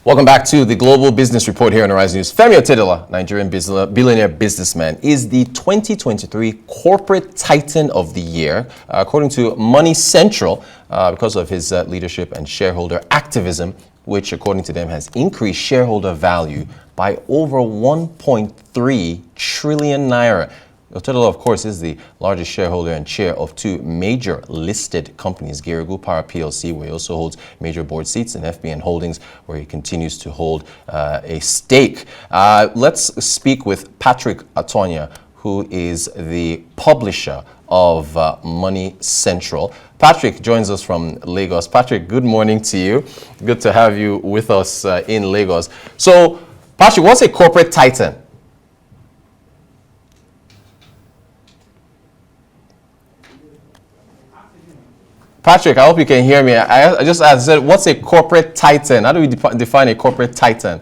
Welcome back to the Global Business Report here on Horizon News. Femi Otedola, Nigerian billionaire businessman, is the 2023 Corporate Titan of the Year, according to Money Central, because of his leadership and shareholder activism, which, according to them, has increased shareholder value by over 1.3 trillion naira. Otedola, of course, is the largest shareholder and chair of two major listed companies, Bua Power PLC, where he also holds major board seats, and FBN Holdings, where he continues to hold a stake. Let's speak with Patrick Atuanya, who is the publisher of Money Central. Patrick joins us from Lagos. Patrick, good morning to you. Good to have you with us in Lagos. So, Patrick, what's a corporate titan? Patrick, I hope you can hear me. I just asked, I said, what's a corporate titan? How do we define a corporate titan?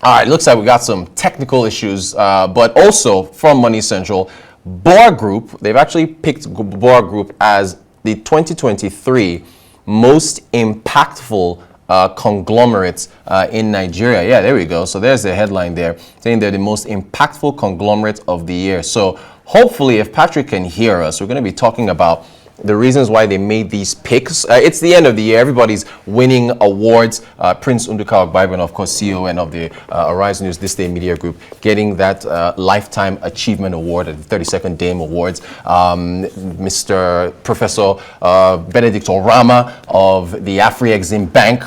All right, looks like we got some technical issues, but also from Money Central, Bua Group, they've actually picked Bua Group as the 2023 most impactful conglomerates in Nigeria. Yeah, there we go. So there's the headline there, saying they're the most impactful conglomerate of the year. So hopefully, if Patrick can hear us, we're going to be talking about the reasons why they made these picks. It's the end of the year. Everybody's winning awards. Prince Nduka Ogbaibon, of course, CEO and of the Horizon News This Day Media Group, getting that Lifetime Achievement Award at the 32nd Dame Awards. Mr. Professor Benedict Orama of the Afri-Exim Bank.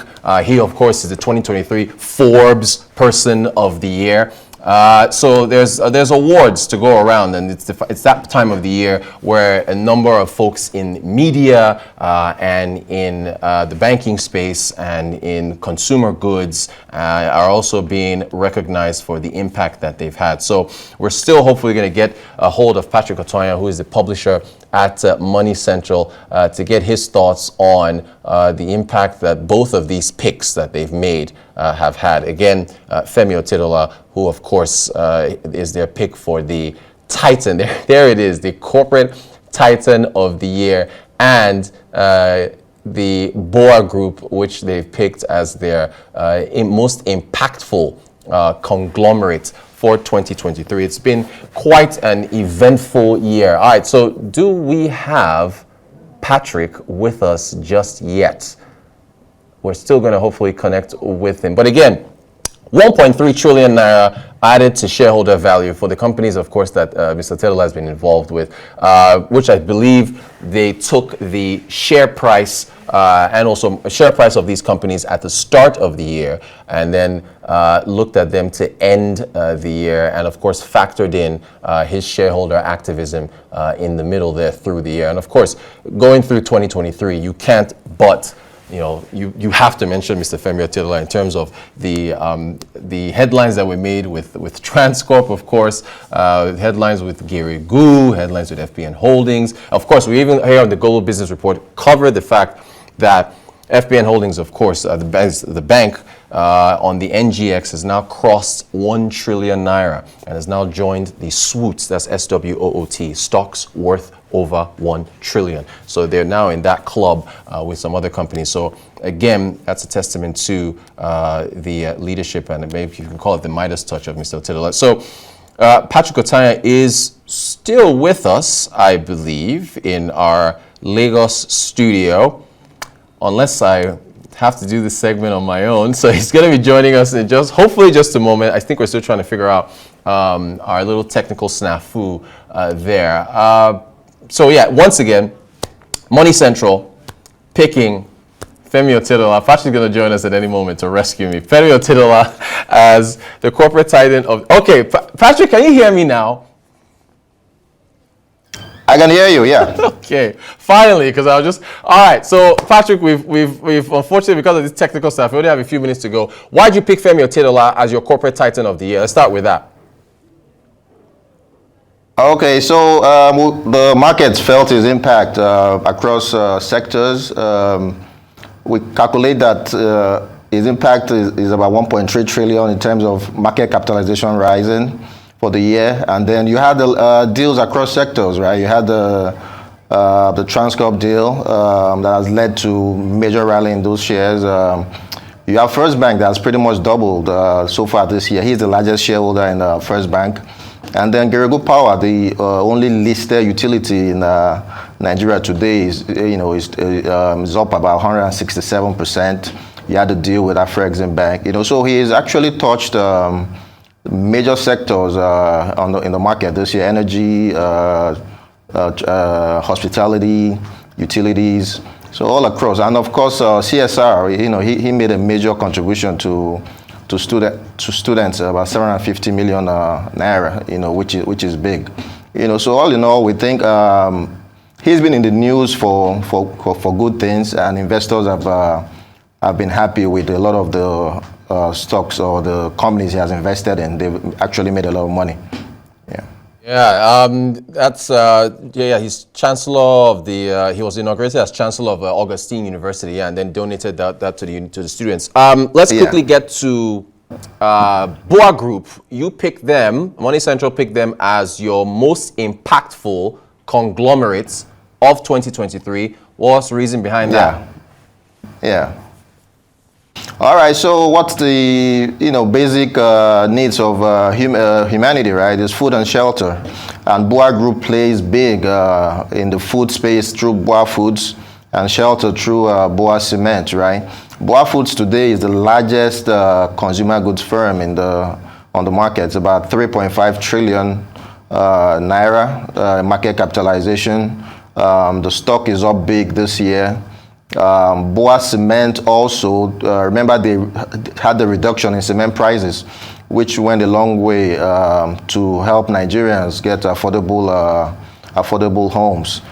He, of course, is the 2023 Forbes Person of the Year. So there's awards to go around, and it's that time of the year where a number of folks in media and in the banking space and in consumer goods are also being recognized for the impact that they've had. So we're still hopefully going to get a hold of Patrick Atuanya, who is the publisher at Money Central, to get his thoughts on the impact that both of these picks that they've made have had. Again, Femi Otedola, who of course is their pick for the Titan. There it is, the Corporate Titan of the Year, and the Bua Group, which they've picked as their most impactful conglomerate for 2023. It's been quite an eventful year. All right, so do we have Patrick with us just yet? We're still going to hopefully connect with him. But again, 1.3 trillion naira added to shareholder value for the companies, of course, that Mr. Otedola has been involved with, which I believe they took the share price and also a share price of these companies at the start of the year, and then looked at them to end the year, and of course factored in his shareholder activism in the middle there through the year. And of course, going through 2023, you can't but you have to mention Mr. Femi Otedola in terms of the headlines that were made with Transcorp, of course, headlines with Bua, headlines with FBN Holdings. Of course, we even here on the Global Business Report covered the fact that FBN Holdings, of course, the bank on the NGX has now crossed 1 trillion naira and has now joined the SWOOT, that's SWOOT, stocks worth over 1 trillion. So they're now in that club with some other companies. So again, that's a testament to the leadership, and maybe you can call it the Midas touch of Mr. Otedola. So Patrick Atuanya is still with us, I believe, in our Lagos studio, unless I have to do this segment on my own. So he's going to be joining us in hopefully just a moment. I think we're still trying to figure out our little technical snafu there. So yeah, once again, Money Central picking Femi Otedola. Patrick's going to join us at any moment to rescue me. Femi Otedola as the corporate titan of... Okay, Patrick, can you hear me now? I can hear you, yeah. Okay, finally, because I was just... All right, so Patrick, we've unfortunately, because of this technical stuff, we only have a few minutes to go. Why'd you pick Femi Otedola as your corporate titan of the year? Let's start with that. Okay, so the markets felt its impact across sectors. We calculate that its impact is about 1.3 trillion in terms of market capitalization rising for the year. And then you had the deals across sectors, right? You had the the Transcorp deal that has led to major rally in those shares. You have First Bank that has pretty much doubled so far this year. He's the largest shareholder in First Bank. And then Geregu Power, the only listed utility in Nigeria today, is up about 167%. He had a deal with Afrexim Bank. So he has actually touched major sectors in the market this year: energy, hospitality, utilities. So all across, and of course CSR. He made a major contribution to students, about 750 million naira. Which is big. So all in all, we think he's been in the news for good things, and investors have been happy with a lot of the stocks or the companies he has invested in. They've actually made a lot of money. Yeah, that's he's chancellor of the. He was inaugurated as chancellor of Augustine University, and then donated that to the students. Let's quickly get to Bua Group. You picked them. Money Central picked them as your most impactful conglomerates of 2023. What's the reason behind that? Yeah. All right, so what's the basic needs of humanity, right? Is food and shelter, and Bua Group plays big in the food space through Bua Foods, and shelter through Bua Cement, right? Bua Foods today is the largest consumer goods firm on the market. It's about 3.5 trillion naira market capitalization. The stock is up big this year. Bua Cement also, remember they had the reduction in cement prices, which went a long way to help Nigerians get affordable homes.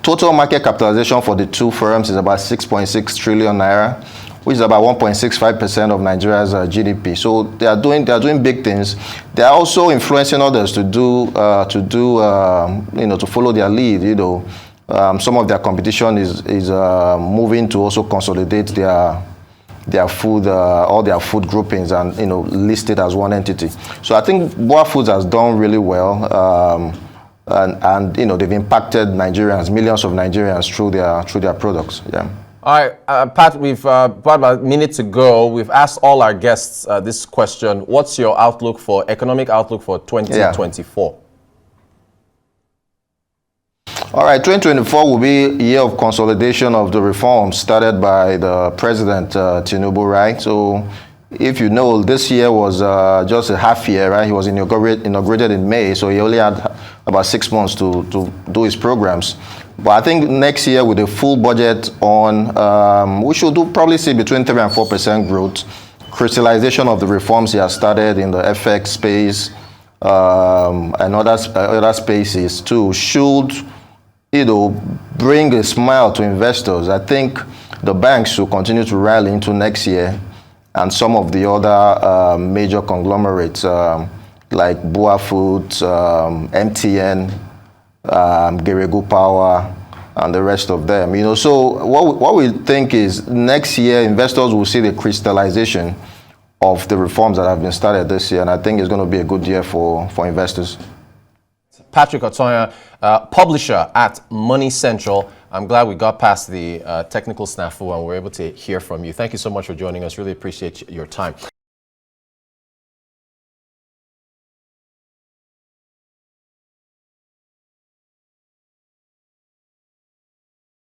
Total market capitalization for the two firms is about 6.6 trillion naira, which is about 1.65% of Nigeria's GDP. So they are doing big things. They are also influencing others to follow their lead. Some of their competition is moving to also consolidate their food, all their food groupings, and list it as one entity. So I think Bua Foods has done really well, and they've impacted Nigerians, millions of Nigerians through their products. Yeah. All right, Pat, we've about a minute to go. We've asked all our guests this question: what's your economic outlook for 2024? Yeah. All right, 2024 will be a year of consolidation of the reforms started by the President Tinubu, right? So if you know, this year was just a half year, right? He was inaugurated in May, so he only had about 6 months to do his programs. But I think next year with a full budget on, we should probably see between 3 and 4% growth. Crystallization of the reforms he has started in the FX space and other spaces too should bring a smile to investors. I think the banks will continue to rally into next year, and some of the other major conglomerates like Bua Foods, MTN, Geregu Power, and the rest of them. So what we think is next year investors will see the crystallization of the reforms that have been started this year, and I think it's going to be a good year for investors. Patrick Atuanya, publisher at Money Central. I'm glad we got past the technical snafu and we're able to hear from you. Thank you so much for joining us. Really appreciate your time.